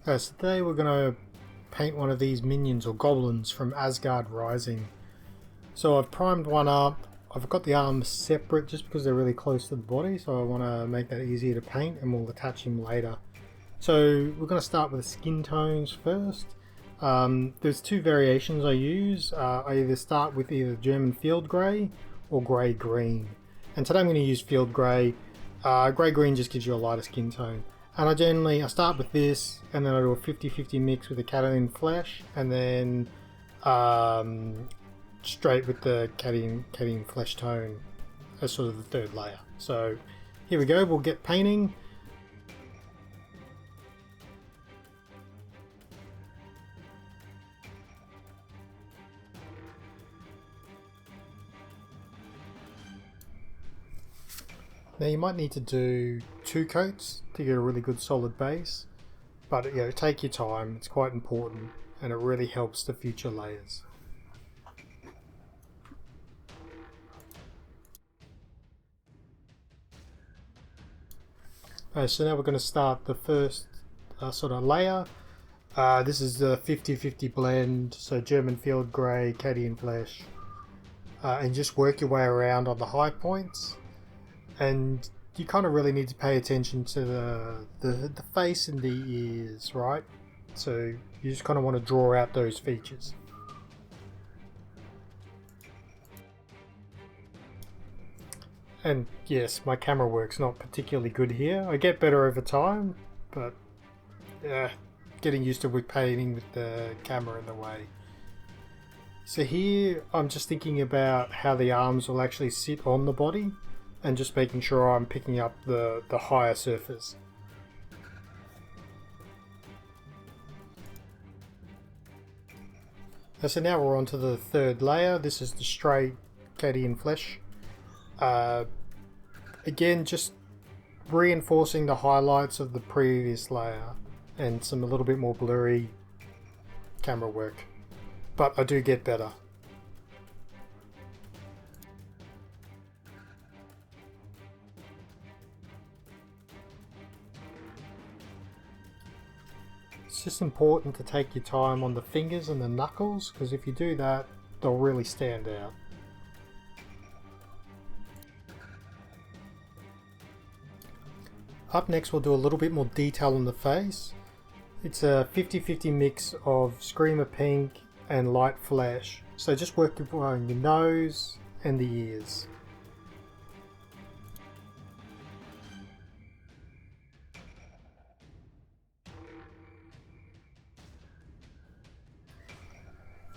So today we're going to paint one of these minions or goblins from Asgard Rising. So I've primed one up. I've got the arms separate just because they're really close to the body, so I want to make that easier to paint, and we'll attach him later. So we're going to start with the skin tones first. There's two variations I use. I either start with either German field grey or grey green. And today I'm going to use field grey. Grey green just gives you a lighter skin tone. And I start with this, and then I do a 50-50 mix with the Catalan flesh, and then straight with the Catalan flesh tone as sort of the third layer. So here we go, we'll get painting. Now you might need to do 2 coats to get a really good solid base, but take your time, it's quite important and it really helps the future layers. So now we're going to start the first sort of layer. This is the 50-50 blend, so German field grey, Catalan flesh, and just work your way around on the high points. And you kind of really need to pay attention to the face and the ears, right? So you just kind of want to draw out those features. And yes, my camera work's not particularly good here. I get better over time, but yeah, getting used to painting with the camera in the way. So here I'm just thinking about how the arms will actually sit on the body, and just making sure I'm picking up the higher surface. So now we're on to the third layer. This is the straight Catalan flesh. Again, just reinforcing the highlights of the previous layer and a little bit more blurry camera work. But I do get better. It's just important to take your time on the fingers and the knuckles, because if you do that, they'll really stand out. Up next we'll do a little bit more detail on the face. It's a 50-50 mix of Screamer Pink and Light Flesh. So just work on your nose and the ears.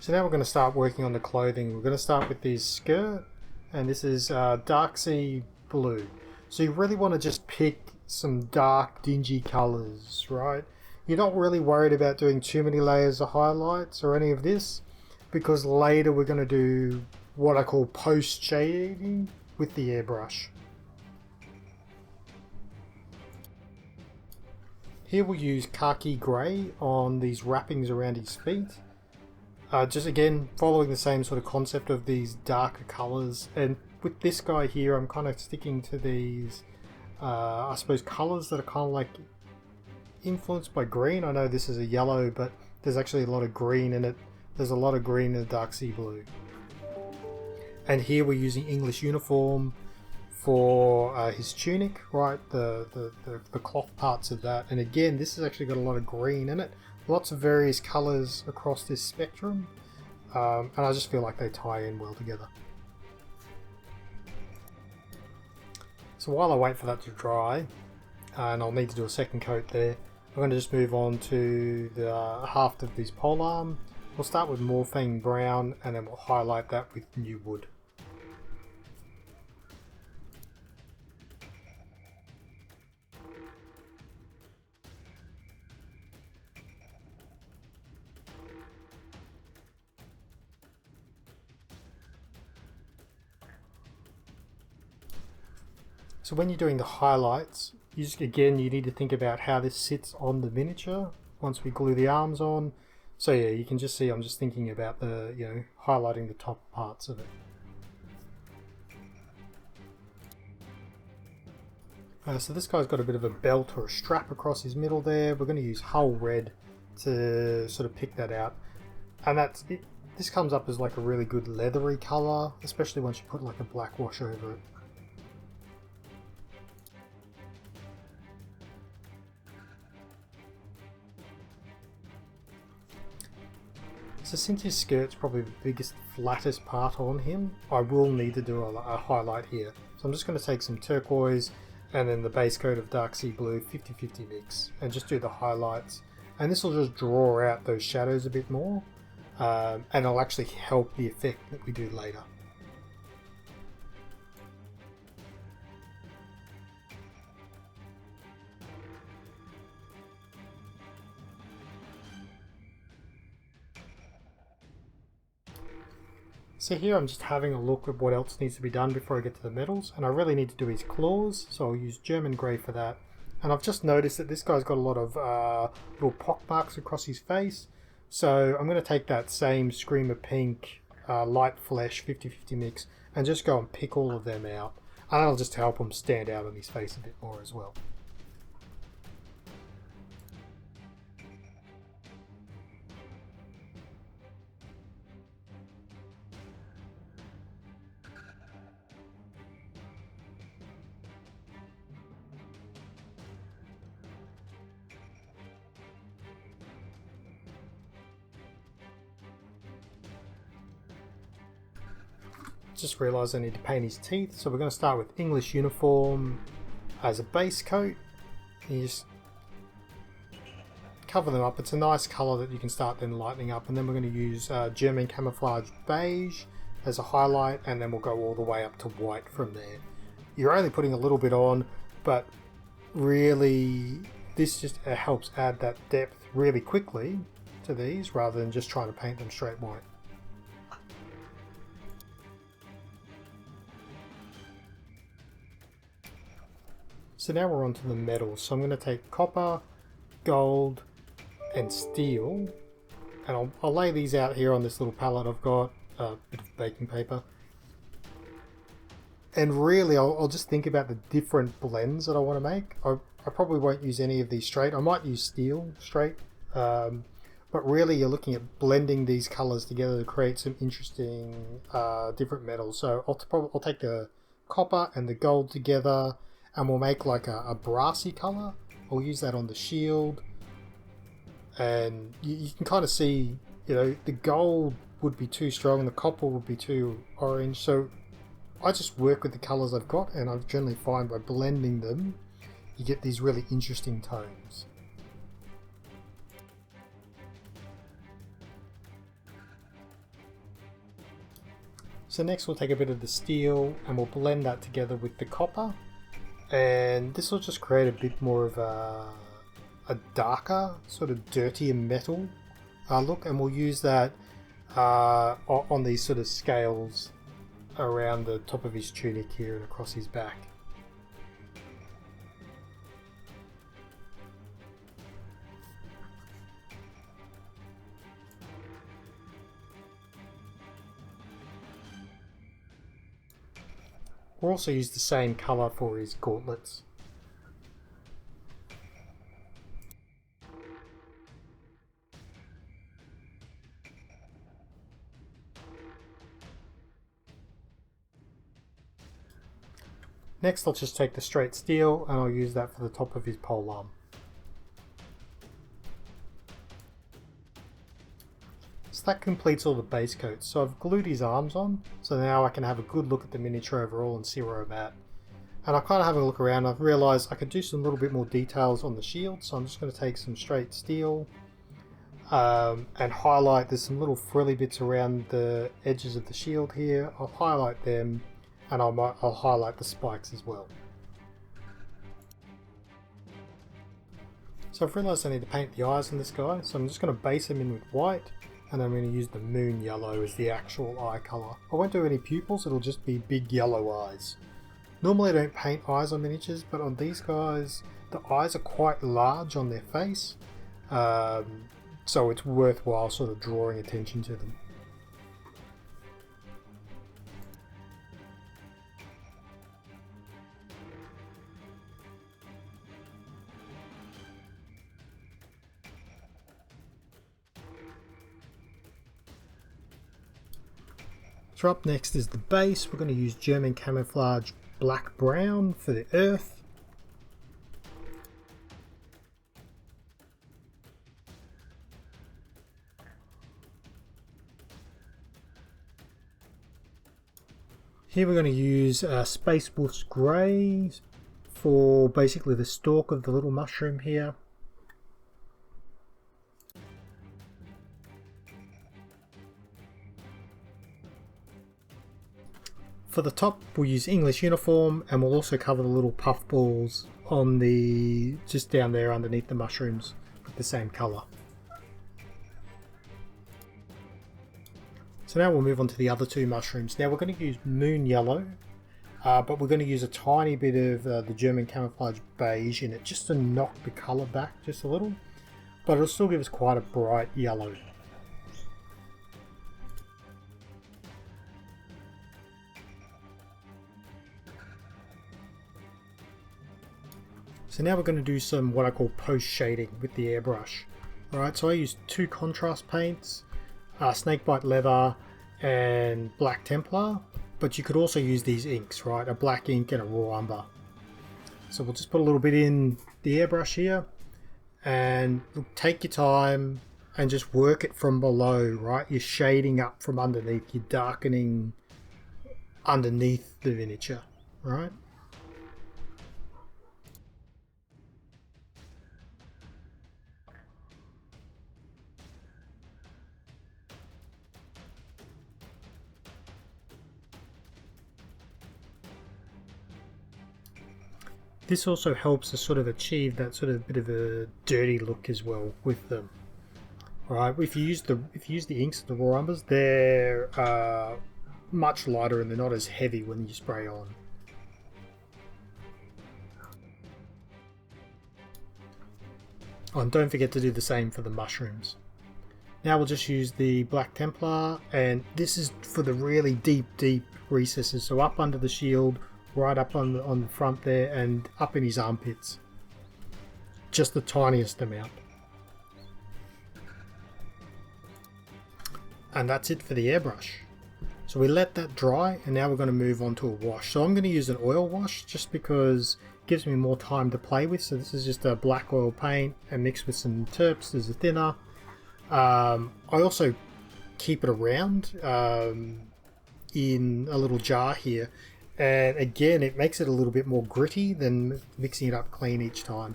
So now we're going to start working on the clothing. We're going to start with this skirt, and this is dark sea blue. So you really want to just pick some dark, dingy colours, right? You're not really worried about doing too many layers of highlights or any of this, because later we're going to do what I call post shading with the airbrush. Here we'll use khaki grey on these wrappings around his feet. Just again, following the same sort of concept of these darker colours. And with this guy here, I'm kind of sticking to these, I suppose, colours that are kind of like influenced by green. I know this is a yellow, but there's actually a lot of green in it. There's a lot of green in the dark sea blue. And here we're using English uniform for his tunic, right? The cloth parts of that. And again, this has actually got a lot of green in it. Lots of various colours across this spectrum, and I just feel like they tie in well together. So while I wait for that to dry, and I'll need to do a second coat there, I'm going to just move on to the haft of this polearm. We'll start with Morphine Brown, and then we'll highlight that with New Wood. So when you're doing the highlights, you need to think about how this sits on the miniature once we glue the arms on. So yeah, you can just see I'm just thinking about highlighting the top parts of it. So this guy's got a bit of a belt or a strap across his middle there. We're going to use hull red to sort of pick that out. And that's it. This comes up as like a really good leathery colour, especially once you put like a black wash over it. So since his skirt's probably the biggest, flattest part on him, I will need to do a highlight here. So I'm just going to take some turquoise and then the base coat of dark sea blue, 50-50 mix, and just do the highlights. And this will just draw out those shadows a bit more, and it'll actually help the effect that we do later. So here I'm just having a look at what else needs to be done before I get to the medals, and I really need to do his claws, so I'll use German grey for that. And I've just noticed that this guy's got a lot of little pock marks across his face, so I'm going to take that same Screamer Pink light flesh 50-50 mix and just go and pick all of them out, and that'll just help him stand out on his face a bit more as well. Just realised I need to paint his teeth, so we're going to start with English uniform as a base coat. You just cover them up. It's a nice colour that you can start then lightening up, and then we're going to use German camouflage beige as a highlight, and then we'll go all the way up to white from there. You're only putting a little bit on, but really this just helps add that depth really quickly to these rather than just trying to paint them straight white. So now we're on to the metals. So I'm going to take copper, gold, and steel, and I'll lay these out here on this little palette I've got, a bit of baking paper. And really I'll just think about the different blends that I want to make. I probably won't use any of these straight. I might use steel straight, but really you're looking at blending these colours together to create some interesting different metals. So I'll take the copper and the gold together, and we'll make like a brassy colour. I'll use that on the shield, and you can kind of see, you know, the gold would be too strong and the copper would be too orange, so I just work with the colours I've got, and I generally find by blending them you get these really interesting tones. So next we'll take a bit of the steel and we'll blend that together with the copper, and this will just create a bit more of a darker, sort of dirtier metal look, and we'll use that on these sort of scales around the top of his tunic here and across his back. We'll also use the same colour for his gauntlets. Next I'll just take the straight steel and I'll use that for the top of his polearm. So that completes all the base coats. So I've glued his arms on, so now I can have a good look at the miniature overall and see where I'm at. And I'm kind of having a look around, I've realised I could do some little bit more details on the shield, so I'm just going to take some straight steel and highlight. There's some little frilly bits around the edges of the shield here. I'll highlight them, and I'll highlight the spikes as well. So I've realised I need to paint the eyes on this guy, so I'm just going to base him in with white, and I'm going to use the moon yellow as the actual eye colour. I won't do any pupils, it'll just be big yellow eyes. Normally I don't paint eyes on miniatures, but on these guys the eyes are quite large on their face, so it's worthwhile sort of drawing attention to them. So up next is the base. We're going to use German camouflage black brown for the earth. Here we're going to use spaceboost grey for basically the stalk of the little mushroom here. For the top we'll use English uniform, and we'll also cover the little puff balls on the just down there underneath the mushrooms with the same colour. So now we'll move on to the other two mushrooms. Now we're going to use moon yellow, but we're going to use a tiny bit of the German camouflage beige in it just to knock the colour back just a little, but it'll still give us quite a bright yellow. So now we're going to do some what I call post shading with the airbrush. Alright, so I use two contrast paints, snakebite leather and black Templar, but you could also use these inks, right? A black ink and a raw umber. So we'll just put a little bit in the airbrush here, and take your time and just work it from below, right? You're shading up from underneath, you're darkening underneath the miniature, right? This also helps us sort of achieve that sort of bit of a dirty look as well with them. Alright, if you use the inks, the raw umbers, they're much lighter and they're not as heavy when you spray on. Oh, and don't forget to do the same for the mushrooms. Now we'll just use the black Templar, and this is for the really deep recesses, so up under the shield, right up on the front there, and up in his armpits. Just the tiniest amount. And that's it for the airbrush. So we let that dry, and now we're going to move on to a wash. So I'm going to use an oil wash just because it gives me more time to play with. So this is just a black oil paint and mixed with some terps as a thinner. I also keep it around in a little jar here. And again, it makes it a little bit more gritty than mixing it up clean each time,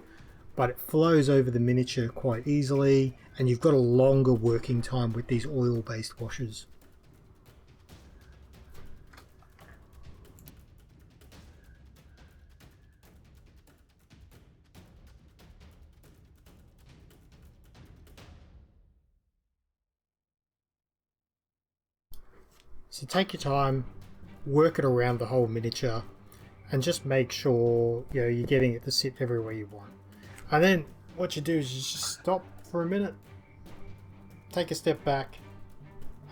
but it flows over the miniature quite easily, and you've got a longer working time with these oil-based washes. So take your time, work it around the whole miniature, and just make sure you're getting it to sit everywhere you want. And then what you do is you just stop for a minute, take a step back,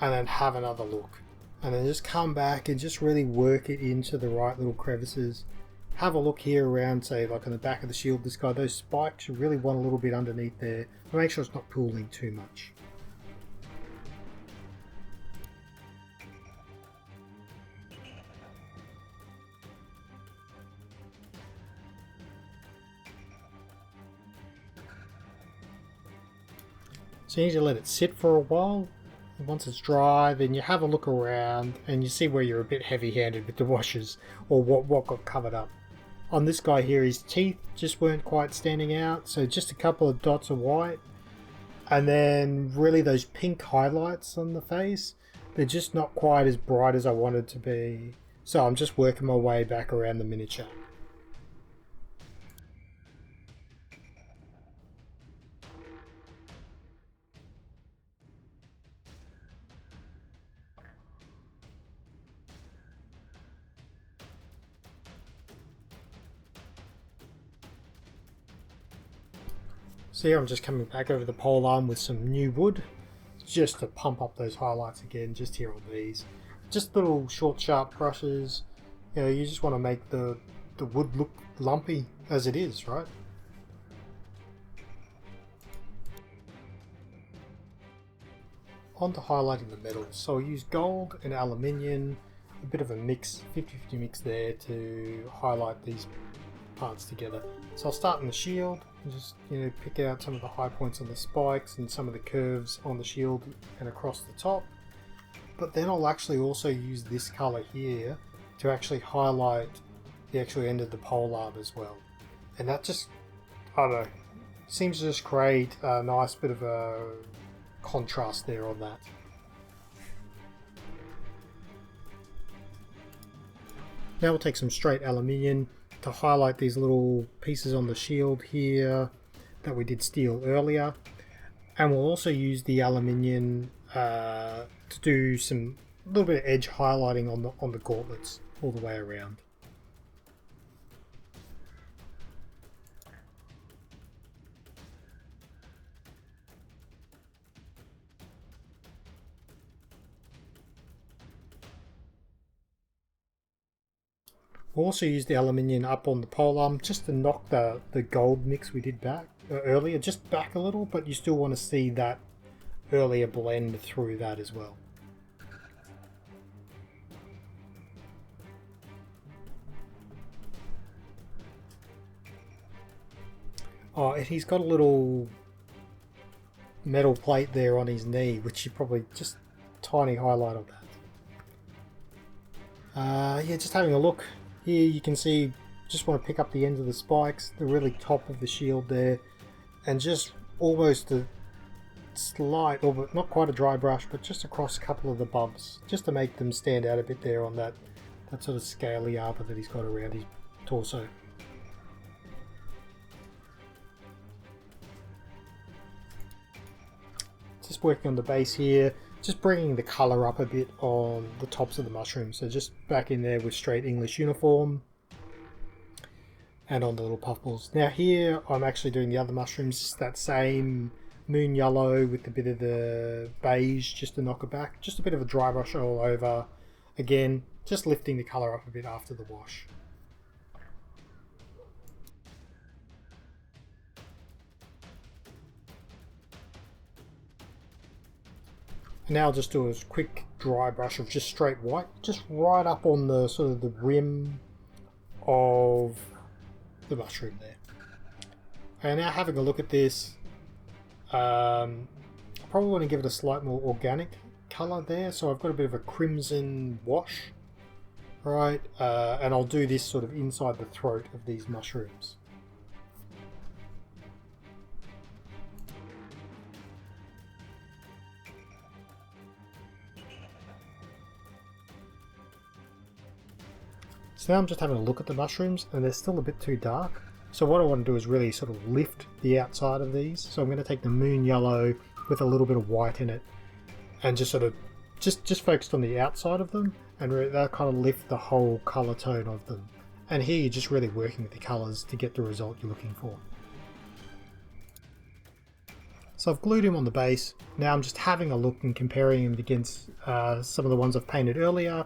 and then have another look, and then just come back and just really work it into the right little crevices. Have a look here around, say like on the back of the shield, this guy, those spikes, you really want a little bit underneath there, but make sure it's not pooling too much. So you need to let it sit for a while. Once it's dry, then you have a look around and you see where you're a bit heavy-handed with the washes, or what got covered up. On this guy here, his teeth just weren't quite standing out, so just a couple of dots of white. And then really those pink highlights on the face, they're just not quite as bright as I wanted to be. So I'm just working my way back around the miniature. So here I'm just coming back over the pole arm with some new wood, just to pump up those highlights again, just here on these. Just little short sharp brushes, you just want to make the wood look lumpy as it is, right? on to highlighting the metals. So I'll use gold and aluminium, a bit of a mix, 50-50 mix there to highlight these parts together. So I'll start in the shield and just, you know, pick out some of the high points on the spikes and some of the curves on the shield and across the top. But then I'll actually also use this colour here to actually highlight the actual end of the pole arm as well. And that just, I don't know, seems to just create a nice bit of a contrast there on that. Now we'll take some straight aluminium to highlight these little pieces on the shield here that we did steel earlier, and we'll also use the aluminium to do some little bit of edge highlighting on the gauntlets all the way around. We'll also use the aluminium up on the polearm just to knock the gold mix we did back earlier just back a little, but you still want to see that earlier blend through that as well. Oh, and he's got a little metal plate there on his knee, which you probably just tiny highlight of that. Yeah, just having a look. Here you can see, just want to pick up the ends of the spikes, the really top of the shield there, and just almost a slight, or not quite a dry brush, but just across a couple of the bumps, just to make them stand out a bit there on that sort of scaly arbor that he's got around his torso. Just working on the base here, just bringing the colour up a bit on the tops of the mushrooms. So just back in there with straight English uniform and on the little puffballs. Now here I'm actually doing the other mushrooms, just that same moon yellow with a bit of the beige just to knock it back. Just a bit of a dry brush all over. Again, just lifting the colour up a bit after the wash. And now I'll just do a quick dry brush of just straight white, just right up on the sort of the rim of the mushroom there. And now having a look at this, I probably want to give it a slight more organic colour there. So I've got a bit of a crimson wash, right? And I'll do this sort of inside the throat of these mushrooms. So now I'm just having a look at the mushrooms and they're still a bit too dark. So what I want to do is really sort of lift the outside of these. So I'm going to take the moon yellow with a little bit of white in it and just sort of just focused on the outside of them, and that kind of lift the whole colour tone of them. And here you're just really working with the colours to get the result you're looking for. So I've glued him on the base. Now I'm just having a look and comparing him against some of the ones I've painted earlier,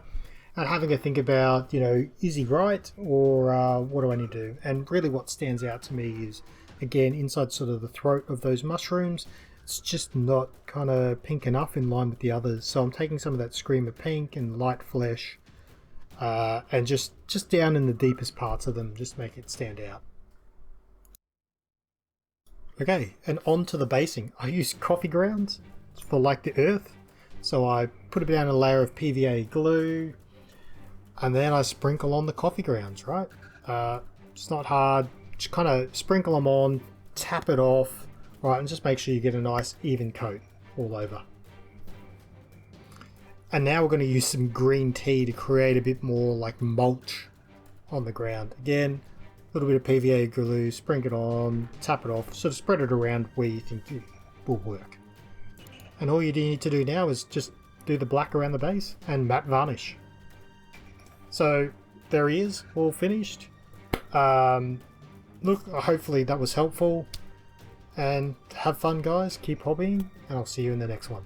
and having a think about, you know, is he right, or what do I need to do? And really what stands out to me is, again, inside sort of the throat of those mushrooms, it's just not kind of pink enough in line with the others. So I'm taking some of that Screamer pink and light flesh and just down in the deepest parts of them, just make it stand out. Okay, and on to the basing. I use coffee grounds for like the earth. So I put down a layer of PVA glue, and then I sprinkle on the coffee grounds, right? It's not hard, just kind of sprinkle them on, tap it off, right, and just make sure you get a nice even coat all over. And now we're going to use some green tea to create a bit more like mulch on the ground. Again, a little bit of PVA glue, sprinkle it on, tap it off, sort of spread it around where you think it will work. And all you need to do now is just do the black around the base and matte varnish. So there he is, all finished. Look, hopefully that was helpful. And have fun, guys. Keep hobbying, and I'll see you in the next one.